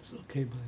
It's okay, buddy.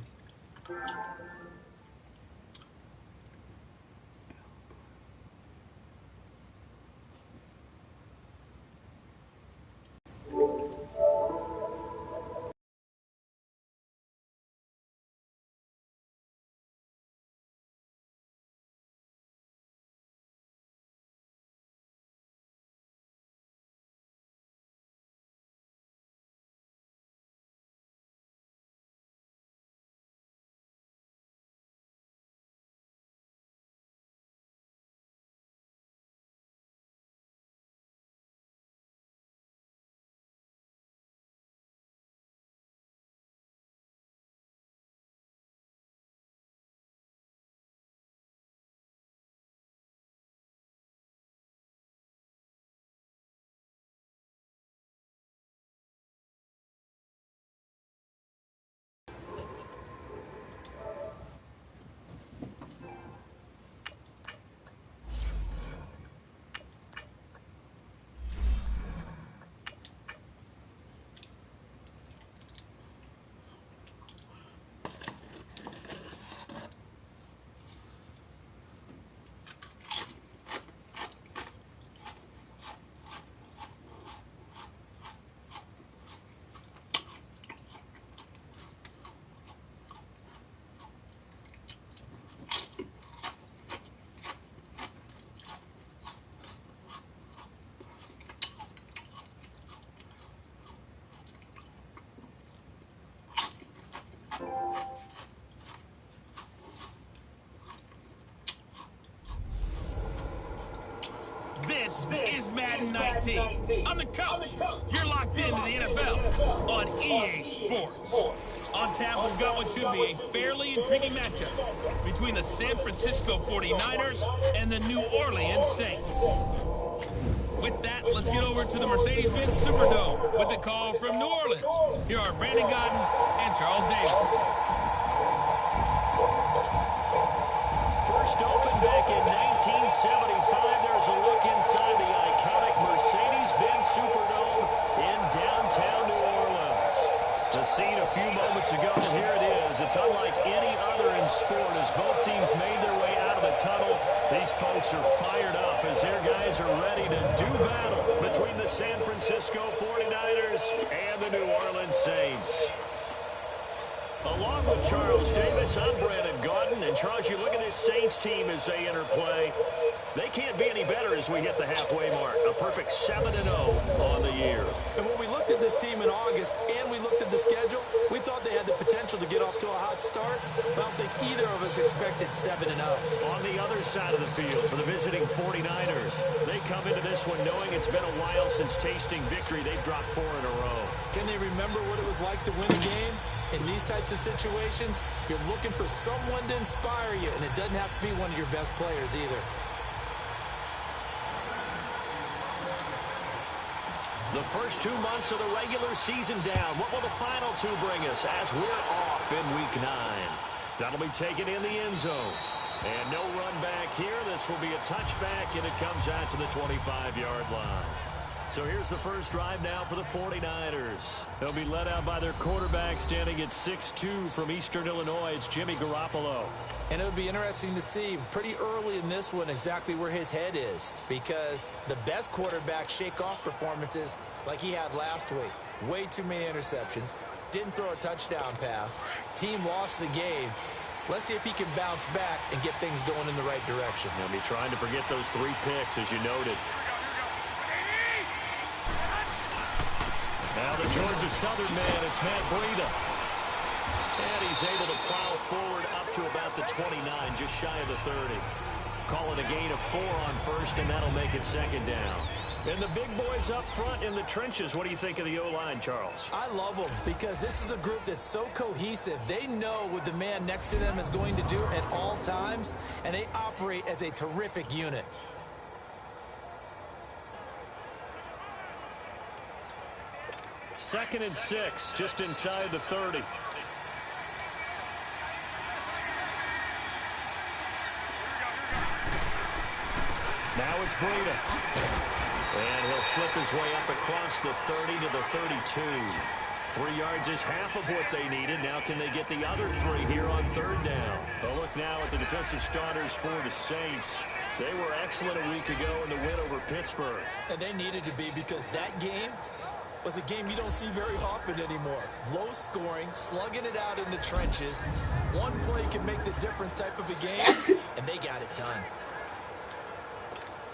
This is Madden 19. I'm the coach. You're locked into the NFL on EA Sports. On tap, we've got what should be a fairly intriguing matchup between the San Francisco 49ers and the New Orleans Saints. With that, let's get over to the Mercedes-Benz Superdome with the call from New Orleans. Here are Brandon Godden and Charles Davis. First opened back in 1975. There's a look inside the iconic Mercedes-Benz Superdome in downtown New Orleans. The scene a few moments ago, and here it is. It's unlike any other in sport as both teams made their way out of the tunnel. These folks are fired up as their guys are ready to do battle between the San Francisco 49ers and the New Orleans Saints. Along with Charles Davis, I'm Brandon Godden. And Charles, you look at this Saints team as they enter play. They can't be any better as we hit the halfway mark. A perfect 7-0 on the year. And when we looked at this team in August and we looked at the schedule, we thought they had the potential to get off to a hot start. But I don't think either of us expected 7-0. On the other side of the field for the visiting 49ers, they come into this one knowing it's been a while since tasting victory. They've dropped 4 in a row. Can they remember what it was like to win a game? In these types of situations, you're looking for someone to inspire you, and it doesn't have to be one of your best players either. The first 2 months of the regular season down. What will the final 2 bring us as we're off in Week 9? That'll be taken in the end zone. And no run back here. This will be a touchback, and it comes out to the 25-yard line. So here's the first drive now for the 49ers. They'll be led out by their quarterback standing at 6'2" from Eastern Illinois. It's Jimmy Garoppolo. And it would be interesting to see pretty early in this one exactly where his head is, because the best quarterback shake-off performances like he had last week. Way too many interceptions. Didn't throw a touchdown pass. Team lost the game. Let's see if he can bounce back and get things going in the right direction. They'll be trying to forget those 3 picks, as you noted. Now the Georgia Southern man, it's Matt Breida. And he's able to plow forward up to about the 29, just shy of the 30. Call it a gain of 4 on first, and that'll make it second down. And the big boys up front in the trenches. What do you think of the O-line, Charles? I love them because this is a group that's so cohesive. They know what the man next to them is going to do at all times, and they operate as a terrific unit. Second and 6, just inside the 30. Now it's Breida. And he'll slip his way up across the 30 to the 32. 3 yards is half of what they needed. Now can they get the other 3 here on 3rd down? A look now at the defensive starters for the Saints. They were excellent a week ago in the win over Pittsburgh. And they needed to be, because that game was a game you don't see very often anymore. Low scoring, slugging it out in the trenches. One play can make the difference type of a game, and they got it done.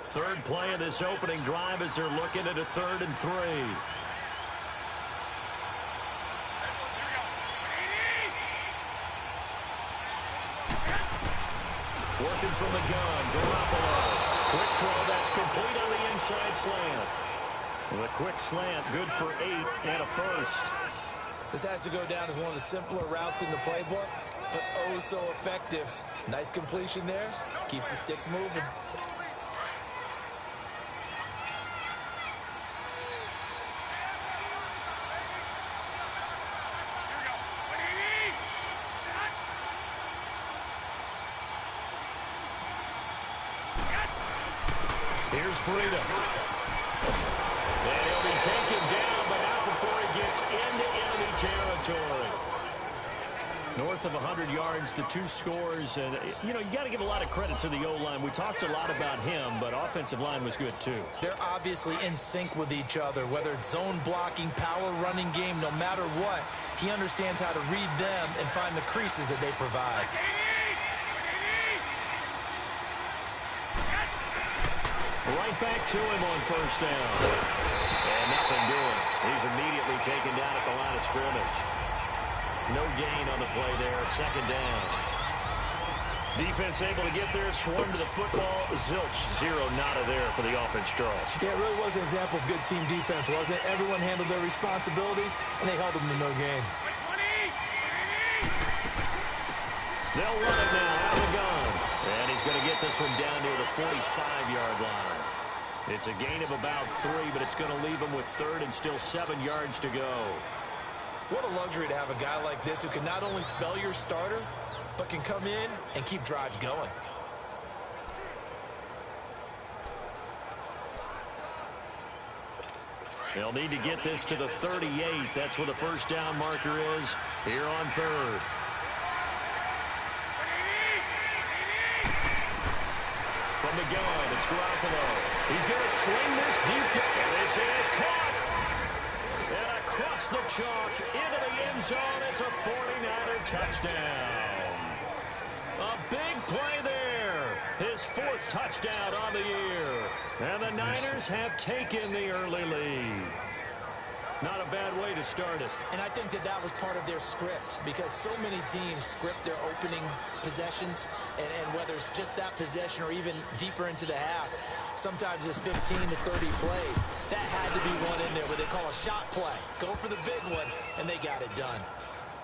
3rd play of this opening drive as they're looking at a 3rd and 3. Working from the gun, Garoppolo. Quick throw, that's complete on the inside slant. The quick slant, good for 8 and a first. This has to go down as one of the simpler routes in the playbook, but oh so effective. Nice completion there. Keeps the sticks moving. Here's Breida. And he'll be taken down, but not before he gets into enemy territory. North of 100 yards, the 2 scores. And, you know, you got to give a lot of credit to the O-line. We talked a lot about him, but offensive line was good, too. They're obviously in sync with each other, whether it's zone blocking, power running game, no matter what. He understands how to read them and find the creases that they provide. Right back to him on 1st down. And nothing doing. He's immediately taken down at the line of scrimmage. No gain on the play there. 2nd down. Defense able to get there, swarm to the football. Zilch, 0 nada there for the offense, Charles. Yeah, it really was an example of good team defense, wasn't it? Everyone handled their responsibilities, and they held them to no gain. They'll run it now out of the gun. And he's going to get this one down near the 45-yard line. It's a gain of about 3, but it's going to leave him with 3rd and still 7 yards to go. What a luxury to have a guy like this who can not only spell your starter, but can come in and keep drives going. They'll need to get this to the 38. That's where the 1st down marker is here on 3rd. From the gun, it's Garoppolo. He's going to sling this deep. And this is caught. And across the chalk into the end zone. It's a 49er touchdown. A big play there. His 4th touchdown on the year. And the Niners have taken the early lead. Not a bad way to start it. And I think that was part of their script, because so many teams script their opening possessions, and whether it's just that possession or even deeper into the half, sometimes it's 15 to 30 plays. That had to be one in there where they call a shot play. Go for the big one, and they got it done.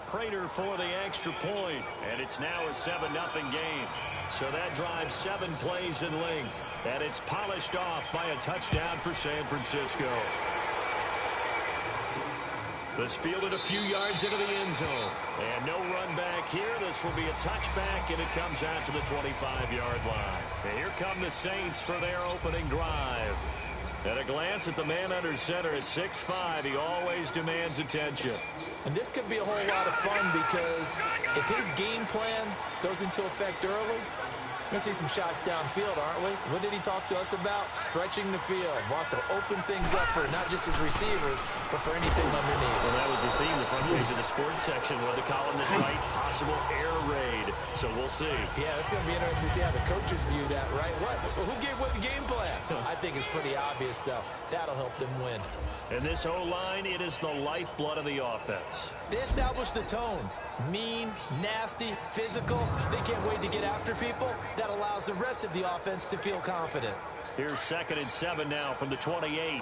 Prater for the extra point, and it's now a 7-0 game. So that drives 7 plays in length, and it's polished off by a touchdown for San Francisco. This fielded a few yards into the end zone. And no run back here. This will be a touchback, and it comes out to the 25-yard line. And here come the Saints for their opening drive. At a glance at the man under center at 6'5", he always demands attention. And this could be a whole lot of fun, because if his game plan goes into effect early, we're going to see some shots downfield, aren't we? What did he talk to us about? Stretching the field. Wants to open things up for not just his receivers, but for anything underneath. Well, that was the theme, the front page of the sports section, where the column is right, possible air raid. So we'll see. Yeah, it's going to be interesting to see how the coaches view that, right? Who gave what the game plan? I think it's pretty obvious, though. That'll help them win. And this O-line, it is the lifeblood of the offense. They establish the tone. Mean, nasty, physical. They can't wait to get after people. That allows the rest of the offense to feel confident. Here's 2nd and 7 now from the 28.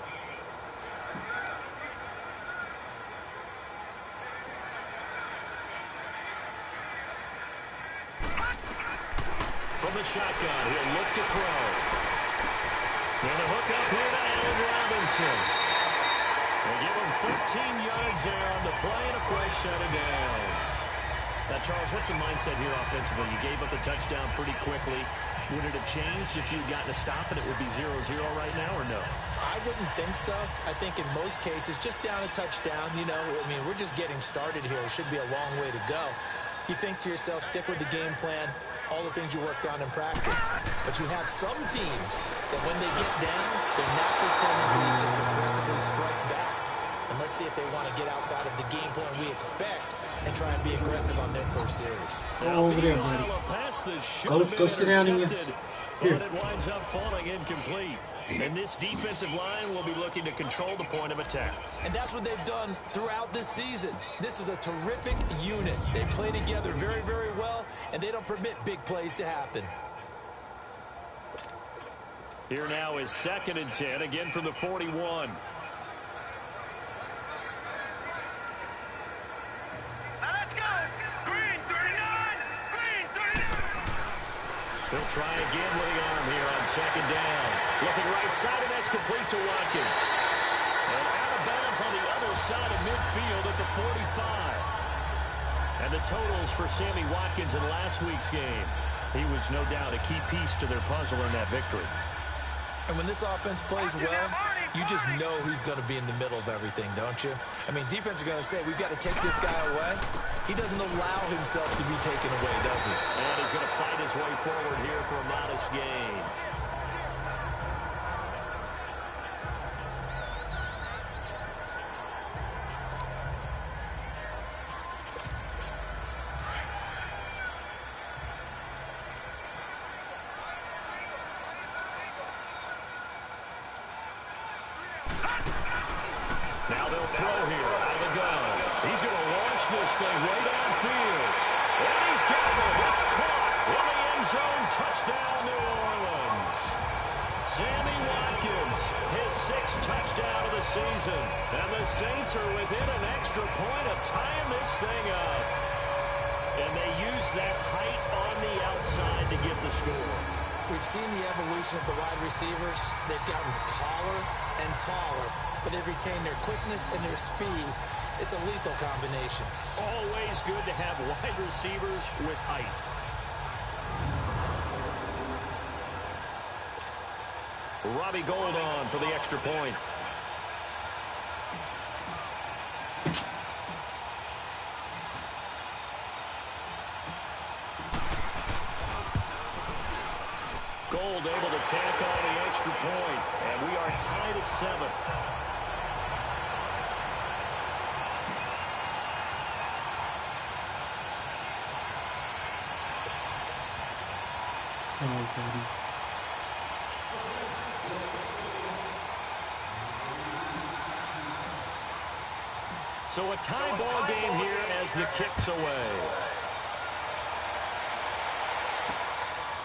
From the shotgun, he'll look to throw. And a hook up here to Allen Robinson. They give him 13 yards there on the play and a fresh set of downs. Now, Charles, what's the mindset here offensively? You gave up the touchdown pretty quickly. Would it have changed if you'd gotten a stop and it would be 0-0 right now, or no? I I wouldn't think so. I think in most cases, just down a touchdown, you know, I mean, we're just getting started here. It should be a long way to go. You think to yourself, stick with the game plan, all the things you worked on in practice. But you have some teams that when they get down, their natural tendency is to aggressively strike back. And let's see if they want to get outside of the game plan we expect and try and be aggressive on their first series. Over there, buddy. Go sit down in your... Here. But it winds up falling incomplete. And this defensive line will be looking to control the point of attack. And that's what they've done throughout this season. This is a terrific unit. They play together very, very well, and they don't permit big plays to happen. Here now is 2nd and 10, again from the 41. He'll try again with the arm here on 2nd down. Looking right side, and that's complete to Watkins. And out of bounds on the other side of midfield at the 45. And the totals for Sammy Watkins in last week's game. He was no doubt a key piece to their puzzle in that victory. And when this offense plays well, you just know he's going to be in the middle of everything, don't you? I mean, defense are going to say, we've got to take this guy away. He doesn't allow himself to be taken away, does he? And he's going to fight his way forward here for a modest gain. Now they'll throw here out of the gun. He's going to launch this thing way downfield. And he's got it. It's caught in the end zone. Touchdown, New Orleans. Sammy Watkins, his 6th touchdown of the season. And the Saints are within an extra point of tying this thing up. And they use that height on the outside to get the score. We've seen the evolution of the wide receivers. They've gotten taller and taller, but they've retained their quickness and their speed. It's a lethal combination. Always good to have wide receivers with height. Robbie Gould on for the extra point. Gould able to tack on the extra point, and we are tied at 7. Sorry, buddy. So a tie ball game here as the kick's away.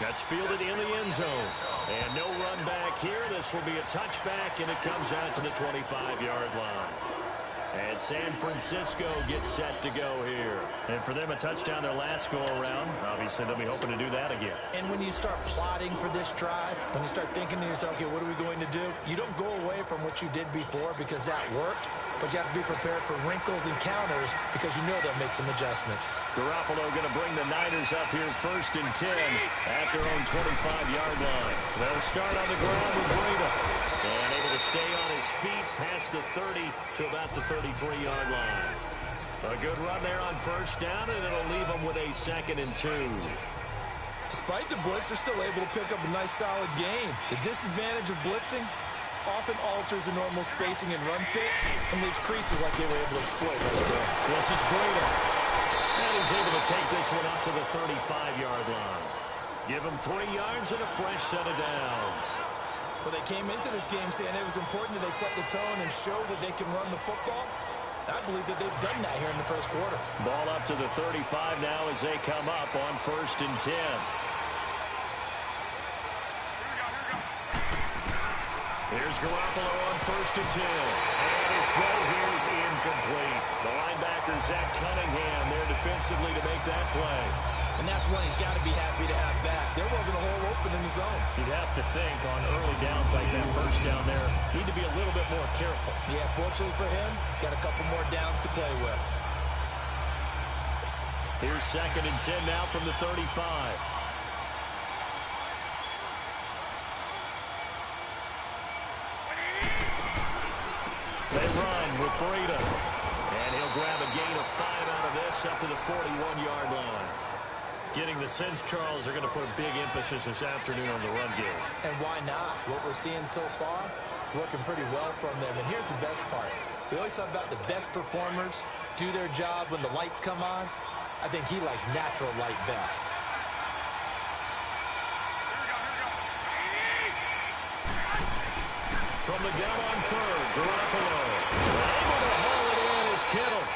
That's fielded in the end zone. And no run back here. This will be a touchback, and it comes out to the 25-yard line. And San Francisco gets set to go here. And for them, a touchdown their last go-around. Obviously, they'll be hoping to do that again. And when you start plotting for this drive, when you start thinking to yourself, okay, what are we going to do? You don't go away from what you did before because that worked, but you have to be prepared for wrinkles and counters because you know they'll make some adjustments. Garoppolo going to bring the Niners up here 1st and 10 at their own 25-yard line. They'll start on the ground with Breda. And able to stay on his feet past the 30 to about the 33-yard line. A good run there on 1st down, and it'll leave them with a 2nd and 2. Despite the blitz, they're still able to pick up a nice, solid gain. The disadvantage of blitzing often alters the normal spacing and run fits and leaves creases like they were able to exploit right there. This is Breda. And he's able to take this one up to the 35-yard line. Give him 3 yards and a fresh set of downs. Well, they came into this game saying it was important that they set the tone and show that they can run the football. I believe that they've done that here in the first quarter. Ball up to the 35 now as they come up on 1st and 10. Here's Garoppolo on 1st and 10. And his throw here is incomplete. The linebacker, Zach Cunningham, there defensively to make that play. And that's one he's got to be happy to have back. There wasn't a hole open in the zone. You'd have to think on early downs like that 1st down there, need to be a little bit more careful. Yeah, fortunately for him, got a couple more downs to play with. Here's 2nd and 10 now from the 35. They run with Breida. And he'll grab a gain of 5 out of this up to the 41-yard line. Getting the sense, Charles, they're going to put a big emphasis this afternoon on the run game. And why not? What we're seeing so far, working pretty well from them. And here's the best part. We always talk about the best performers do their job when the lights come on. I think he likes natural light best. From the gun on third, Garoppolo. Able to haul it in is Kittle.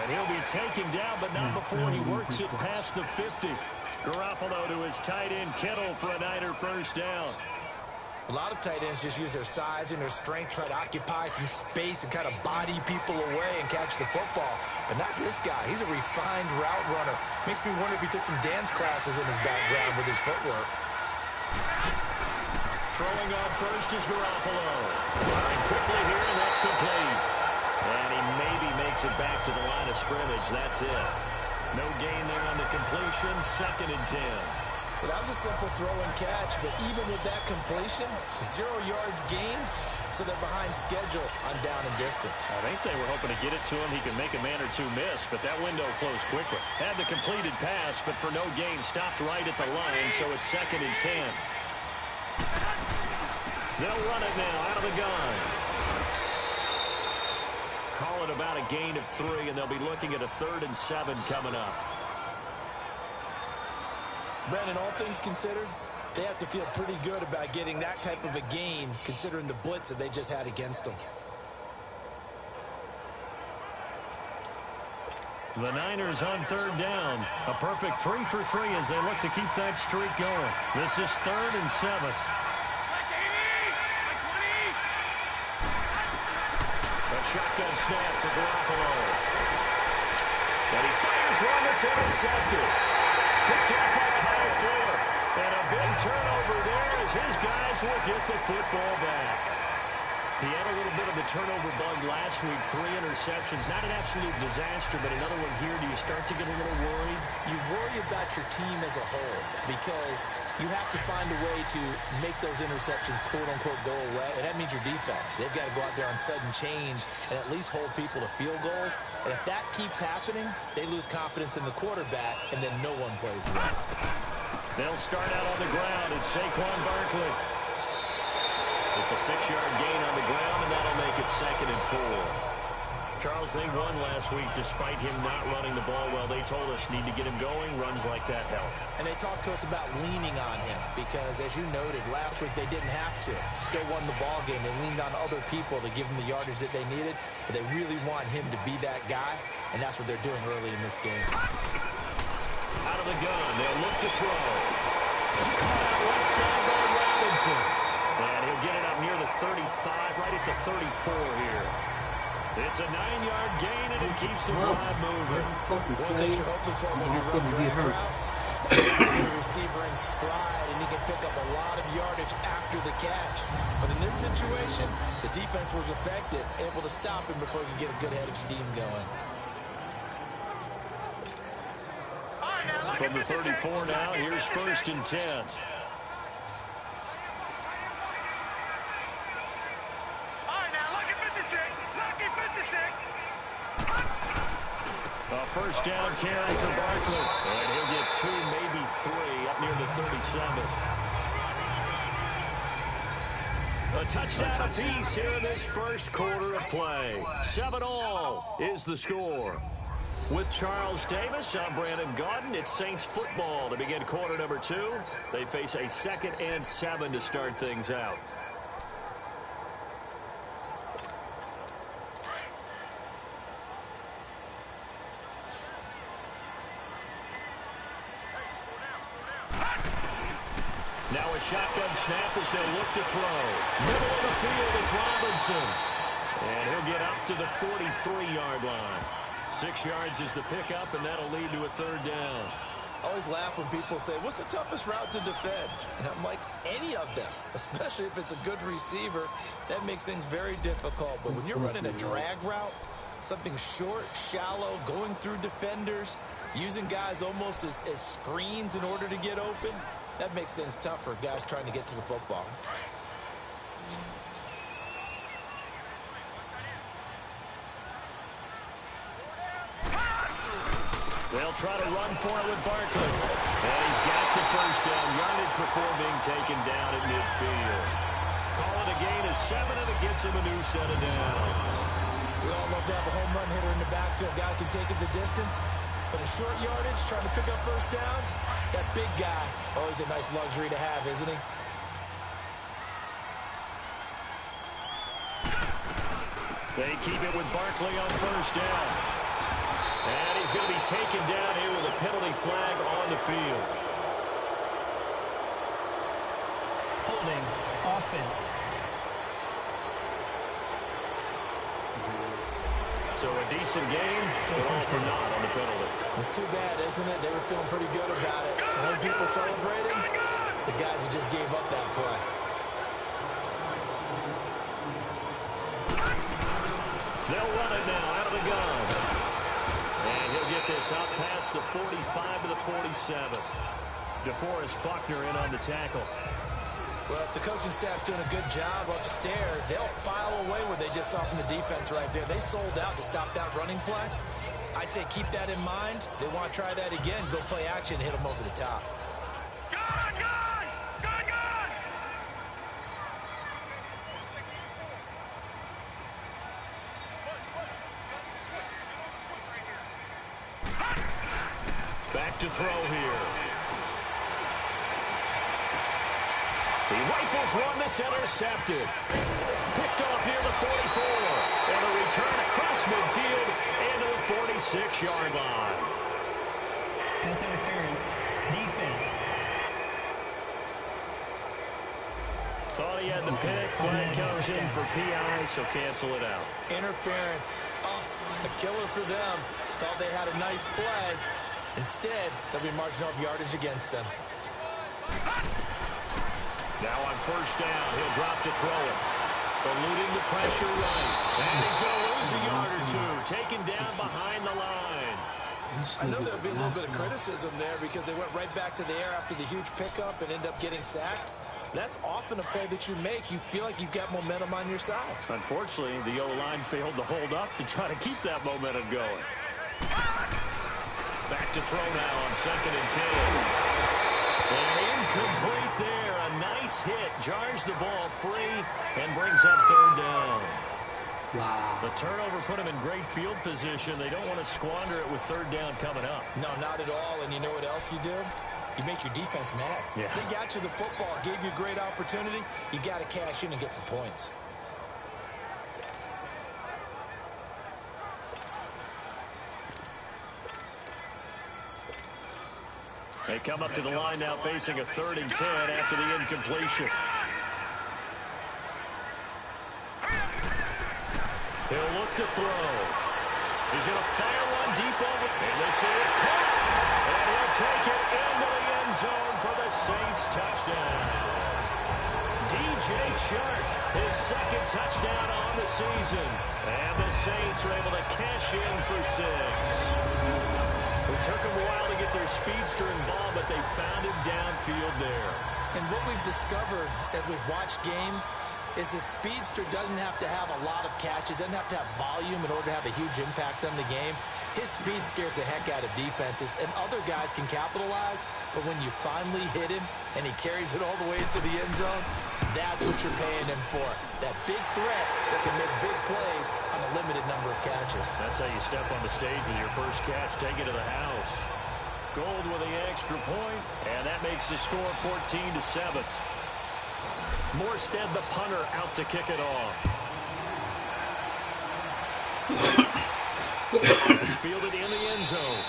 And he'll be taken down, but not before he works it past the 50. Garoppolo to his tight end, Kittle, for a Niner first down. A lot of tight ends just use their size and their strength, try to occupy some space and kind of body people away and catch the football. But not this guy. He's a refined route runner. Makes me wonder if he took some dance classes in his background with his footwork. Throwing on first is Garoppolo. Firing quickly here, and that's complete. And he maybe makes it back to the line of scrimmage. That's it. No gain there on the completion. 2nd and 10. Well, that was a simple throw and catch, but even with that completion, 0 yards gained, so they're behind schedule on down and distance. I think they were hoping to get it to him. He could make a man or two miss, but that window closed quickly. Had the completed pass, but for no gain, stopped right at the line, so it's 2nd and 10. They'll run it now out of the gun. Call it about a gain of 3, and they'll be looking at a 3rd and 7 coming up. Brandon, all things considered, they have to feel pretty good about getting that type of a gain, considering the blitz that they just had against them. The Niners on 3rd down. A perfect 3 for 3 as they look to keep that streak going. This is 3rd and 7. A shotgun snap for Garoppolo. And he fires one that's intercepted. Picked up by Kyle Fuller. And a big turnover there as his guys will get the football back. He had a little bit of a turnover bug last week. 3 interceptions. Not an absolute disaster, but another one here. Do you start to get a little worried? You worry about your team as a whole because you have to find a way to make those interceptions, quote-unquote, go away. And that means your defense. They've got to go out there on sudden change and at least hold people to field goals. And if that keeps happening, they lose confidence in the quarterback, and then no one plays well. They'll start out on the ground. It's Saquon Barkley. It's a 6-yard gain on the ground, and that'll make it 2nd and 4. Charles, they won last week despite him not running the ball well. They told us need to get him going. Runs like that help. And they talked to us about leaning on him because, as you noted, last week they didn't have to. Still won the ball game. They leaned on other people to give them the yardage that they needed, but they really want him to be that guy, and that's what they're doing early in this game. Out of the gun, they'll look to throw. Caught out left side by Robinson. And he'll get it up near the 35, right at the 34 here. It's a 9-yard gain, and it keeps the drive moving. One thing you're hoping for when you run drag routes, the receiver in stride, and he can pick up a lot of yardage after the catch. But in this situation, the defense was effective, able to stop him before he could get a good head of steam going. From the 34 now, here's 1st and 10. A first down carry for Barkley. And he'll get 2, maybe 3, up near the 37. A touchdown apiece here in this first quarter of play. 7-all is the score. With Charles Davis, I'm Brandon Gaudin. It's Saints football to begin quarter number 2. They face a 2nd and 7 to start things out. Now a shotgun snap as they'll look to throw. Middle of the field, it's Robinson. And he'll get up to the 43-yard line. 6 yards is the pickup, and that'll lead to a 3rd down. I always laugh when people say, what's the toughest route to defend? And I'm like, any of them, especially if it's a good receiver. That makes things very difficult. But when you're running a drag route, something short, shallow, going through defenders, using guys almost as screens in order to get open, that makes things tough for guys trying to get to the football. They'll try to run for it with Barkley. And he's got the first down yardage before being taken down at midfield. Call it a gain of 7, and it gets him a new set of downs. We all love to have a home run hitter in the backfield. Guy can take it the distance. For the short yardage, trying to pick up first downs, that big guy, always a nice luxury to have, isn't he? They keep it with Barkley on first down. And he's going to be taken down here with a penalty flag on the field. Holding offense. So a decent game, but all for naught on the penalty. It's too bad, isn't it? They were feeling pretty good about it. And when people celebrating, the guys who just gave up that play. They'll run it now out of the gun. And he'll get this out past the 45 to the 47. DeForest Buckner in on the tackle. Well, if the coaching staff's doing a good job upstairs, they'll file away what they just saw from the defense right there. They sold out to stop that running play. I'd say keep that in mind. They want to try that again, go play action, hit them over the top. Back to throw here. He rifles one that's intercepted. Picked off near the 44. And a return across midfield into the 46-yard line. Pass interference. Defense. Thought he had the pick. Flag comes in for PI, so cancel it out. Interference. Oh, a killer for them. Thought they had a nice play. Instead, they'll be marginal yardage against them. Now on first down, he'll drop to throw it. Eluding the pressure right. And he's going to lose a yard or two. Taken down behind the line. I know there'll be a little bit of criticism there because they went right back to the air after the huge pickup and end up getting sacked. That's often a play that you make. You feel like you've got momentum on your side. Unfortunately, the O-line failed to hold up to try to keep that momentum going. Back to throw now on 2nd and 10. And incomplete there. A nice hit. Jars the ball free and brings up 3rd down. Wow. The turnover put him in great field position. They don't want to squander it with 3rd down coming up. No, not at all. And you know what else you do? You make your defense mad. Yeah. They got you the football, gave you a great opportunity. You got to cash in and get some points. They come up to the line now facing a 3rd and 10 after the incompletion. He'll look to throw. He's going to fire one deep over. And this is caught. And he'll take it into the end zone for the Saints touchdown. DJ Chark, his 2nd touchdown on the season. And the Saints are able to cash in for 6. It took them a while to get their speedster involved, but they found him downfield there. And what we've discovered as we've watched games is the speedster doesn't have to have a lot of catches, doesn't have to have volume in order to have a huge impact on the game. His speed scares the heck out of defenses, and other guys can capitalize, but when you finally hit him and he carries it all the way into the end zone, that's what you're paying him for. That big threat that can make big plays on a limited number of catches. That's how you step on the stage with your first catch, take it to the house. Gold with the extra point, and that makes the score 14-7. Morstead, the punter, out to kick it off. It's fielded in the end zone.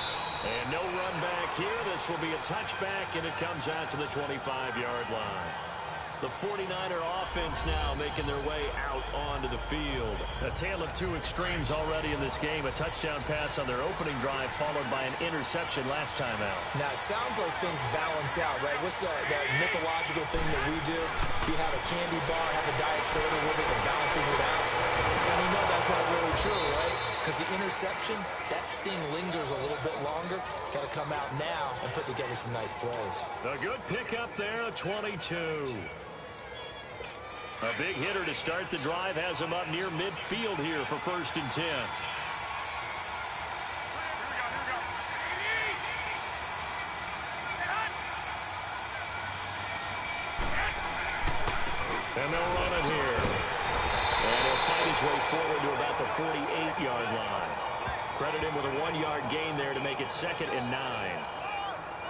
And no run back here. This will be a touchback, and it comes out to the 25-yard line. The 49er offense now making their way out onto the field. A tale of two extremes already in this game. A touchdown pass on their opening drive followed by an interception last time out. Now, it sounds like things balance out, right? What's that mythological thing that we do? If you have a candy bar, have a diet soda with it, and balances it out. And we know that's not really true, right? Because the interception, that sting lingers a little bit longer. Got to come out now and put together some nice plays. A good pickup there, a 22. A big hitter to start the drive has him up near midfield here for 1st and 10. And they'll run it here. And he'll fight his way forward to about the 48-yard line. Credit him with a 1-yard gain there to make it 2nd and 9.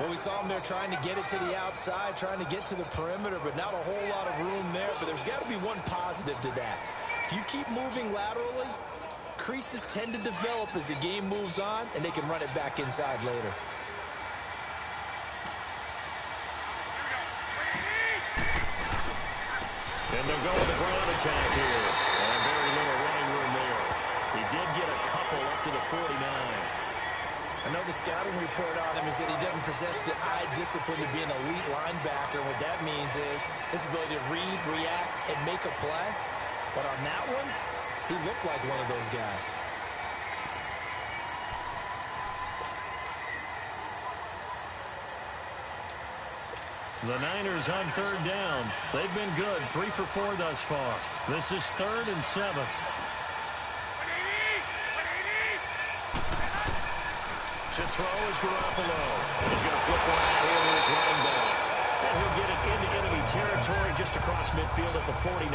Well, we saw him there trying to get it to the outside, trying to get to the perimeter, but not a whole lot of room there. But there's got to be one positive to that. If you keep moving laterally, creases tend to develop as the game moves on, and they can run it back inside later. And they'll go with the ground attack here. And very little running room there. He did get a couple up to the 49. I know the scouting report on him is that he doesn't possess the eye discipline to be an elite linebacker. What that means is his ability to read, react, and make a play. But on that one, he looked like one of those guys. The Niners on 3rd down. They've been good, 3 for 4 thus far. This is 3rd and 7. To throw is Garoppolo. He's going to flip one out here to his running back. And he'll get it into enemy territory just across midfield at the 49.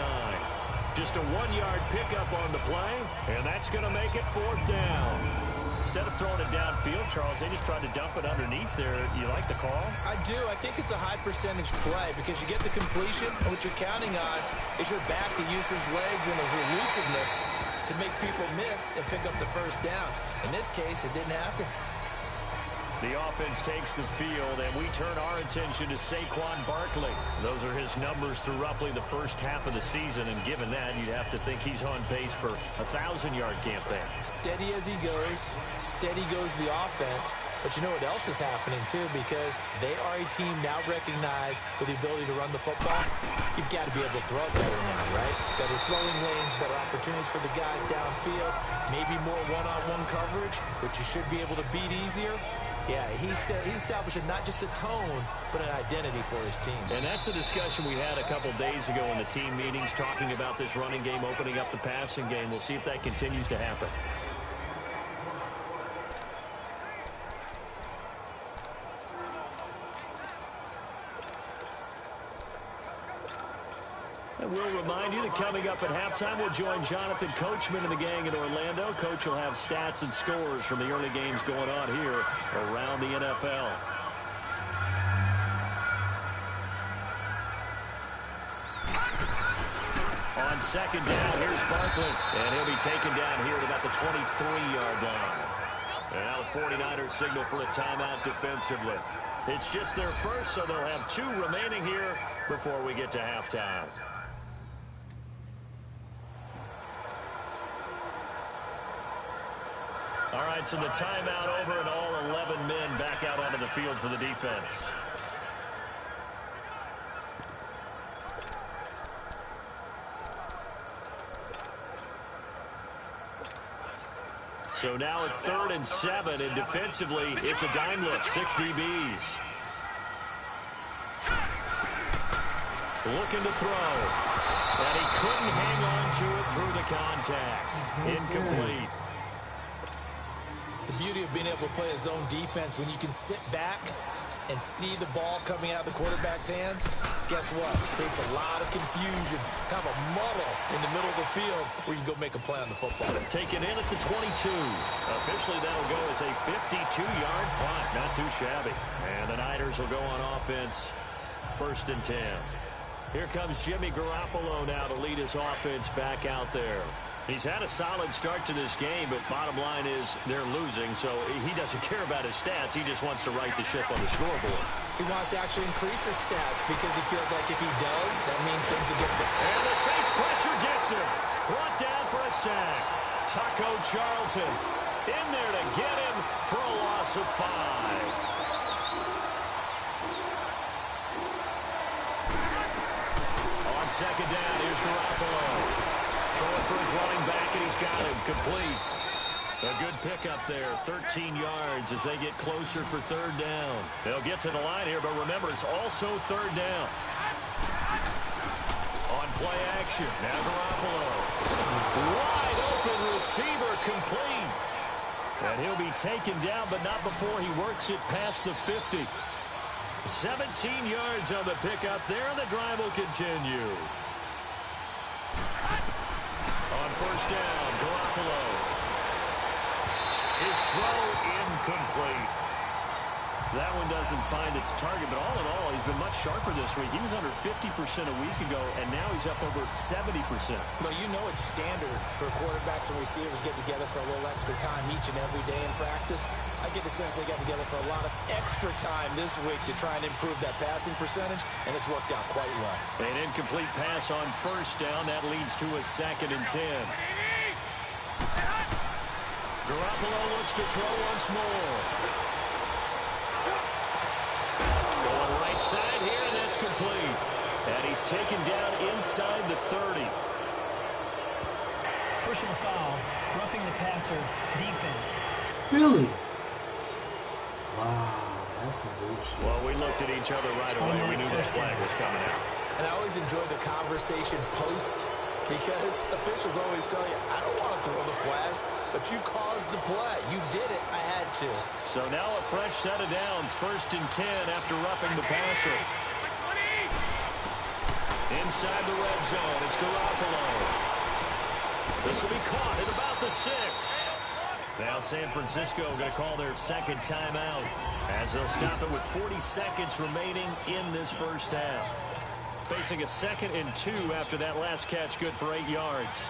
Just a 1-yard pickup on the play, and that's going to make it 4th down. Instead of throwing it downfield, Charles, they just tried to dump it underneath there. You like the call? I do. I think it's a high-percentage play because you get the completion, and what you're counting on is your back to use his legs and his elusiveness to make people miss and pick up the 1st down. In this case, it didn't happen. The offense takes the field, and we turn our attention to Saquon Barkley. Those are his numbers through roughly the first half of the season, and given that, you'd have to think he's on pace for a 1,000-yard campaign. Steady as he goes, steady goes the offense. But you know what else is happening, too, because they are a team now recognized with the ability to run the football. You've got to be able to throw it better now, right? Better throwing lanes, better opportunities for the guys downfield, maybe more one-on-one coverage, which you should be able to beat easier. Yeah, he's establishing not just a tone, but an identity for his team. And that's a discussion we had a couple days ago in the team meetings, talking about this running game, opening up the passing game. We'll see if that continues to happen. And we'll remind you that coming up at halftime, we'll join Jonathan Coachman and the gang in Orlando. Coach will have stats and scores from the early games going on here around the NFL. On 2nd down, here's Barkley. And he'll be taken down here at about the 23-yard line. And now the 49ers signal for a timeout defensively. It's just their first, so they'll have 2 remaining here before we get to halftime. All right, so the timeout over and all 11 men back out onto the field for the defense. So now it's 3rd and 7, and defensively, it's a dime look, 6 DBs. Looking to throw, and he couldn't hang on to it through the contact. Incomplete. The beauty of being able to play a zone defense when you can sit back and see the ball coming out of the quarterback's hands, guess what? It creates a lot of confusion, kind of a muddle in the middle of the field where you can go make a play on the football. Taken in at the 22. Officially, that'll go as a 52-yard punt. Not too shabby. And the Niners will go on offense, 1st and 10. Here comes Jimmy Garoppolo now to lead his offense back out there. He's had a solid start to this game, but bottom line is they're losing, so he doesn't care about his stats. He just wants to right the ship on the scoreboard. He wants to actually increase his stats because he feels like if he does, that means things will get better. And the Saints pressure gets him. Brought down for a sack. Taco Charlton in there to get him for a loss of 5. On 2nd down, here's Garoppolo. Throwing for his running back, and he's got him complete. A good pickup there, 13 yards as they get closer for 3rd down. They'll get to the line here, but remember, it's also 3rd down. On play action, now Garoppolo. Wide open receiver complete. And he'll be taken down, but not before he works it past the 50. 17 yards on the pickup there, and the drive will continue. first down. Garoppolo. His throw incomplete. That one doesn't find its target, but all in all, he's been much sharper this week. He was under 50% a week ago, and now he's up over 70%. Well, you know it's standard for quarterbacks and receivers get together for a little extra time each and every day in practice. I get the sense they got together for a lot of extra time this week to try and improve that passing percentage, and it's worked out quite well. An incomplete pass on first down. That leads to a 2nd and 10. Garoppolo looks to throw once more. Going right side here, and that's complete. And he's taken down inside the 30. Personal foul, roughing the passer, defense. Really? Wow, that's some bullshit. Well, we looked at each other right away. We knew that flag was coming out. And I always enjoy the conversation post because officials always tell you, I don't want to throw the flag, but you caused the play. You did it. I had to. So now a fresh set of downs. 1st and 10 after roughing the passer. Inside the red zone, it's Garoppolo. This will be caught at about the 6. Now San Francisco going to call their 2nd timeout as they'll stop it with 40 seconds remaining in this first half. Facing a 2nd and 2 after that last catch, good for 8 yards.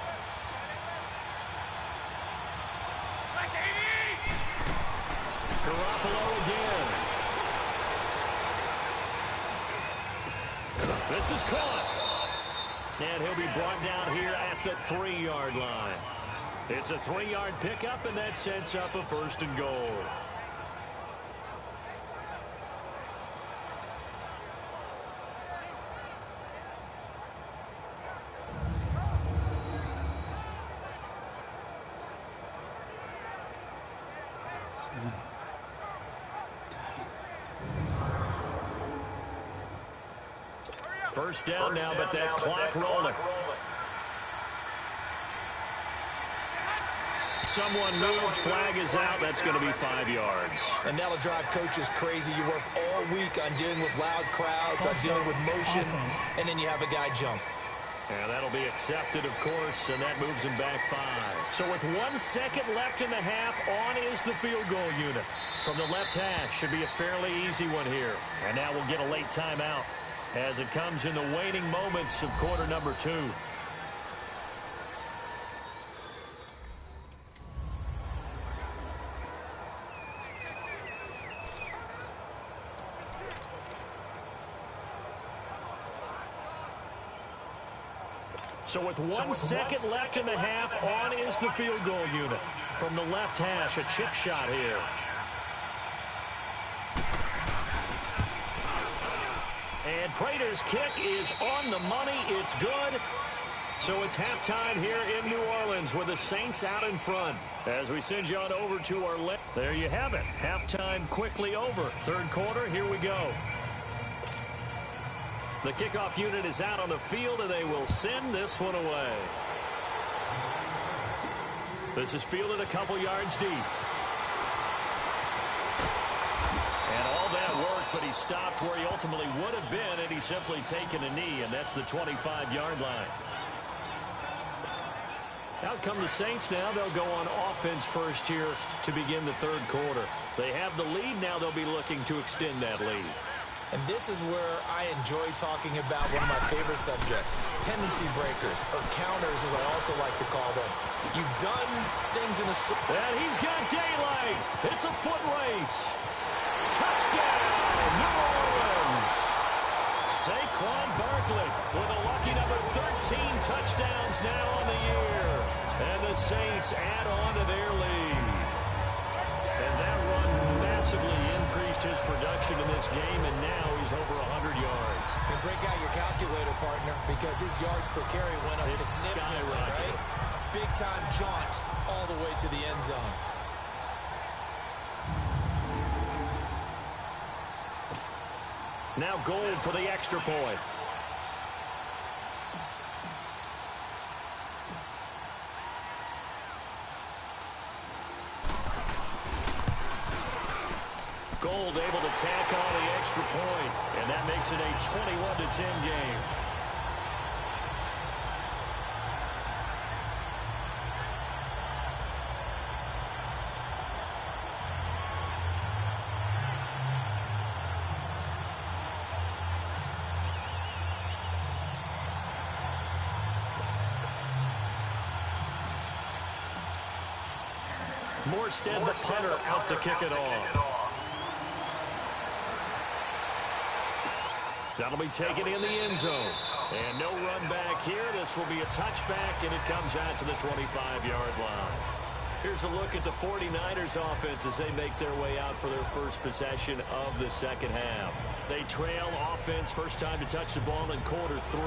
Garoppolo again. This is caught. And he'll be brought down here at the 3-yard line. It's a 3-yard pickup, and that sets up a 1st and goal. First down now, but that clock rolling. Someone moved, flag is out. That's going to be 5 yards. And that'll drive coaches crazy. You work all week on dealing with loud crowds, on dealing with motion, and then you have a guy jump. And that'll be accepted, of course, and that moves him back 5. So with 1 second left in the half, on is the field goal unit. From the left hash, should be a fairly easy one here. And now we'll get a late timeout as it comes in the waning moments of quarter number 2. So with 1 second left in the half, on is the field goal unit. From the left hash, a chip shot here. And Prater's kick is on the money. It's good. So it's halftime here in New Orleans with the Saints out in front. As we send you on over to our left. There you have it. Halftime quickly over. 3rd quarter, here we go. The kickoff unit is out on the field, and they will send this one away. This is fielded a couple yards deep. And all that work, but he stopped where he ultimately would have been, and he's simply taken a knee, and that's the 25-yard line. Out come the Saints now. They'll go on offense first here to begin the 3rd quarter. They have the lead. Now they'll be looking to extend that lead. And this is where I enjoy talking about one of my favorite subjects, tendency breakers, or counters as I also like to call them. You've done things in a... And he's got daylight. It's a foot race. Touchdown, New Orleans. Saquon Barkley with a lucky number 13 touchdowns now on the year. And the Saints add on to their lead. And that run massively increased his production in this game, and now he's over 100 yards. And break out your calculator, partner, because his yards per carry went up significantly, right? Big-time jaunt all the way to the end zone. Now Gold for the extra point. Gold able to tack on the extra point, and that makes it a 21-10 game. Morstead, the punter, out to kick it off. That'll be taken in the end zone. And no run back here. This will be a touchback, and it comes out to the 25-yard line. Here's a look at the 49ers offense as they make their way out for their first possession of the second half. They trail offense first time to touch the ball in quarter 3,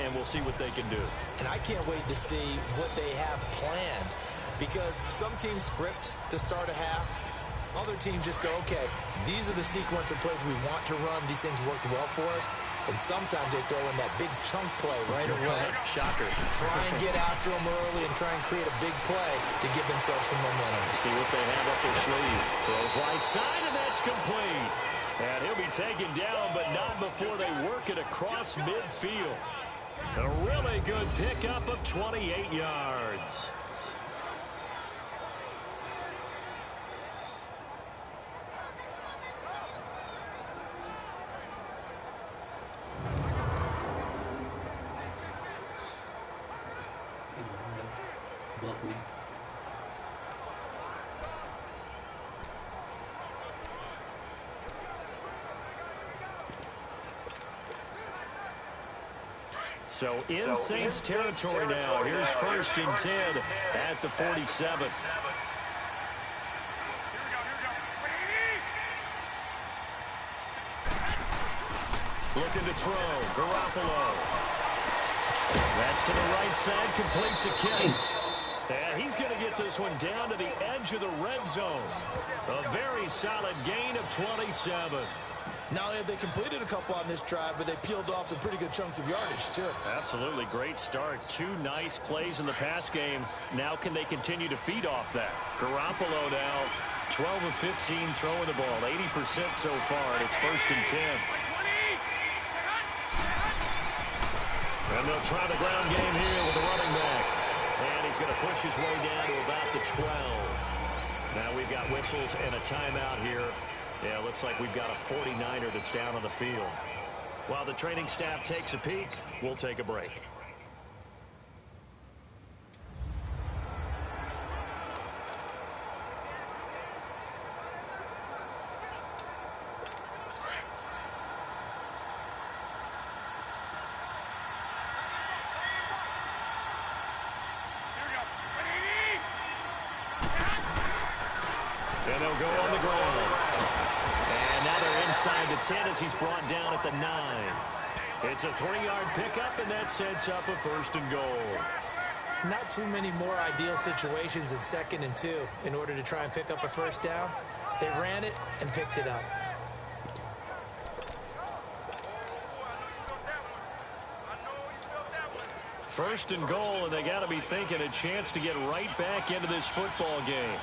and we'll see what they can do. And I can't wait to see what they have planned, because some teams script to start a half. Other teams just go, okay, these are the sequence of plays we want to run. These things worked well for us. And sometimes they throw in that big chunk play right away. Shocker. Try and get after them early and try and create a big play to give themselves some momentum. See what they have up their sleeve. Throws right side, and that's complete. And he'll be taken down, but not before they work it across midfield. A really good pickup of 28 yards. So in Saints territory now. Here's 1st and 10 at the 47. Looking to throw. Garoppolo. That's to the right side. Complete to Kittle. And he's going to get this one down to the edge of the red zone. A very solid gain of 27. Now, they completed a couple on this drive, but they peeled off some pretty good chunks of yardage, too. Absolutely. Great start. 2 nice plays in the pass game. Now can they continue to feed off that? Garoppolo now 12 of 15 throwing the ball. 80% so far, and it's 1st and 10. And they'll try the ground game here with the running back. And he's going to push his way down to about the 12. Now we've got whistles and a timeout here. Yeah, looks like we've got a 49er that's down on the field. While the training staff takes a peek, we'll take a break. And they'll go on the ground. And now they're inside the 10 as he's brought down at the 9. It's a 3-yard pickup, and that sets up a 1st and goal. Not too many more ideal situations than 2nd and 2 in order to try and pick up a 1st down. They ran it and picked it up. First and goal, and they got to be thinking a chance to get right back into this football game.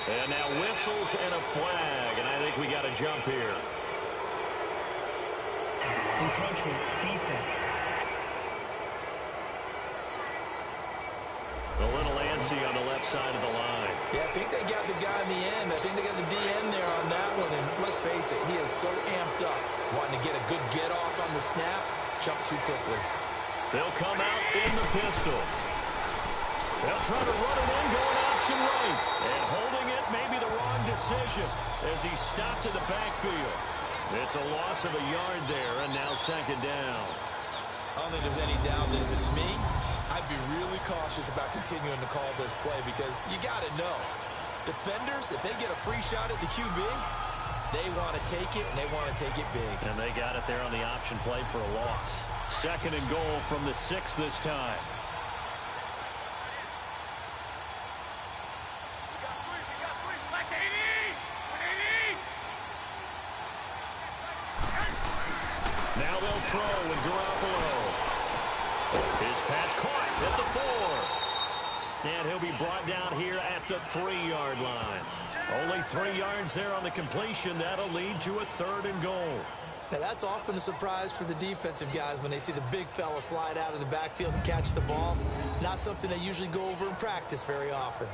And now whistles and a flag, and I think we got a jump here. Encroachment, defense. A little antsy on the left side of the line. Yeah, I think they got the guy in the end. I think they got the DN there on that one. And let's face it, he is so amped up, wanting to get a good get off on the snap, jump too quickly. They'll come out in the pistol. They'll try to run it in, going option right. And holding it may be the wrong decision as he stopped in the backfield. It's a loss of a yard there, and now 2nd down. I don't think there's any doubt that if it's me, I'd be really cautious about continuing to call this play because you got to know, defenders, if they get a free shot at the QB, they want to take it, and they want to take it big. And they got it there on the option play for a loss. 2nd and goal from the 6 this time. Now they'll throw with Garoppolo. His pass caught at the 4. And he'll be brought down here at the 3-yard line. Only 3 yards there on the completion. That'll lead to a 3rd and goal. Now, that's often a surprise for the defensive guys when they see the big fella slide out of the backfield and catch the ball. Not something they usually go over in practice very often.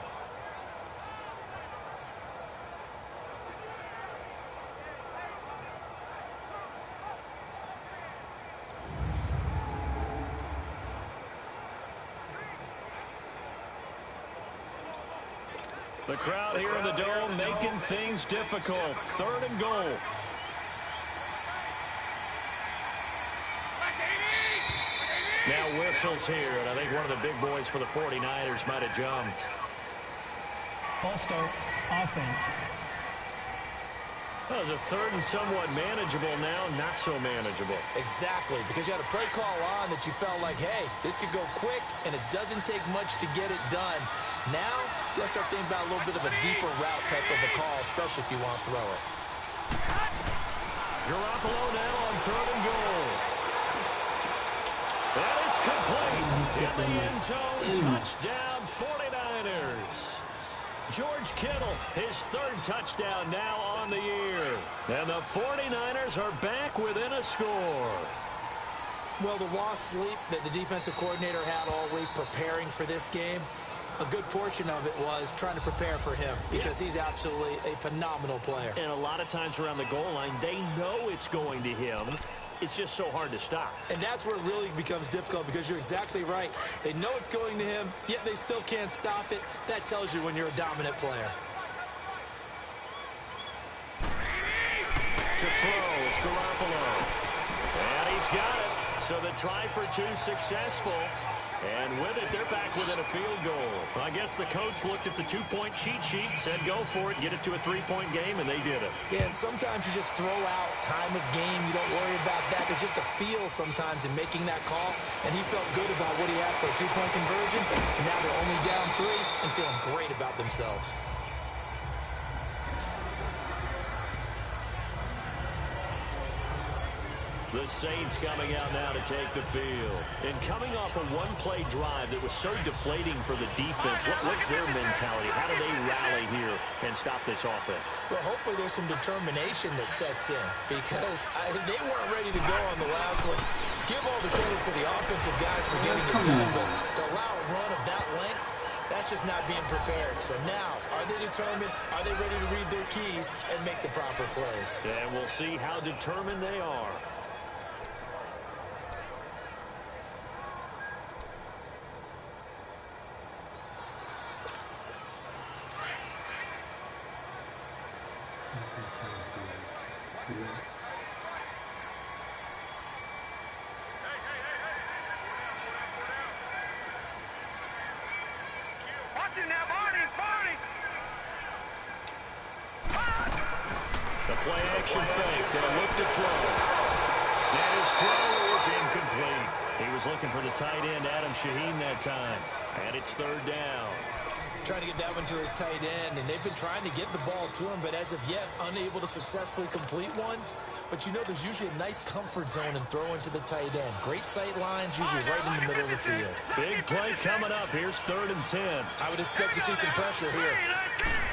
The crowd here in the Dome making things difficult. 3rd and goal. Now whistles here, and I think one of the big boys for the 49ers might have jumped. False start, offense. That was a 3rd and somewhat manageable, now not so manageable. Exactly, because you had a play call on that you felt like, hey, this could go quick, and it doesn't take much to get it done. Now, you got to start thinking about a little bit of a deeper route type of a call, especially if you want to throw it. Garoppolo now on 3rd and goal. And it's complete. In the end zone, touchdown 49ers. George Kittle, his 3rd touchdown now on the year. And the 49ers are back within a score. Well, the lost sleep that the defensive coordinator had all week preparing for this game, a good portion of it was trying to prepare for him because he's absolutely a phenomenal player. And a lot of times around the goal line, they know it's going to him. It's just so hard to stop. And that's where it really becomes difficult because you're exactly right. They know it's going to him, yet they still can't stop it. That tells you when you're a dominant player. To throw, it's Garoppolo. And he's got it. So the try for 2 successful. And with it, they're back within a field goal. I guess the coach looked at the 2-point cheat sheet, said go for it, get it to a 3-point game, and they did it. Yeah, and sometimes you just throw out time of game. You don't worry about that. There's just a feel sometimes in making that call, and he felt good about what he had for a 2-point conversion. And now they're only down 3 and feeling great about themselves. The Saints coming out now to take the field. And coming off a one-play drive that was so deflating for the defense, what's their mentality? How do they rally here and stop this offense? Well, hopefully there's some determination that sets in because they weren't ready to go on the last one. Give all the credit to the offensive guys for getting it done, but to allow a run of that length, that's just not being prepared. So now, are they determined? Are they ready to read their keys and make the proper plays? And we'll see how determined they are. The play-action fake, and a look to throw. And his throw is incomplete. He was looking for the tight end, Adam Shaheen, that time. And it's 3rd down. Trying to get that one to his tight end, and they've been trying to get the ball to him, but as of yet, unable to successfully complete one. But you know there's usually a nice comfort zone in throwing to the tight end. Great sight lines, usually right in the middle of the field. Big play coming up. Here's 3rd and 10. I would expect to see some pressure here.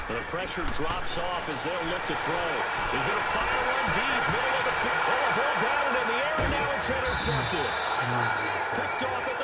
The pressure drops off as they'll look to throw. He's going to fire one deep, middle of the field. Oh, ball down in the air, and now it's intercepted. Picked off at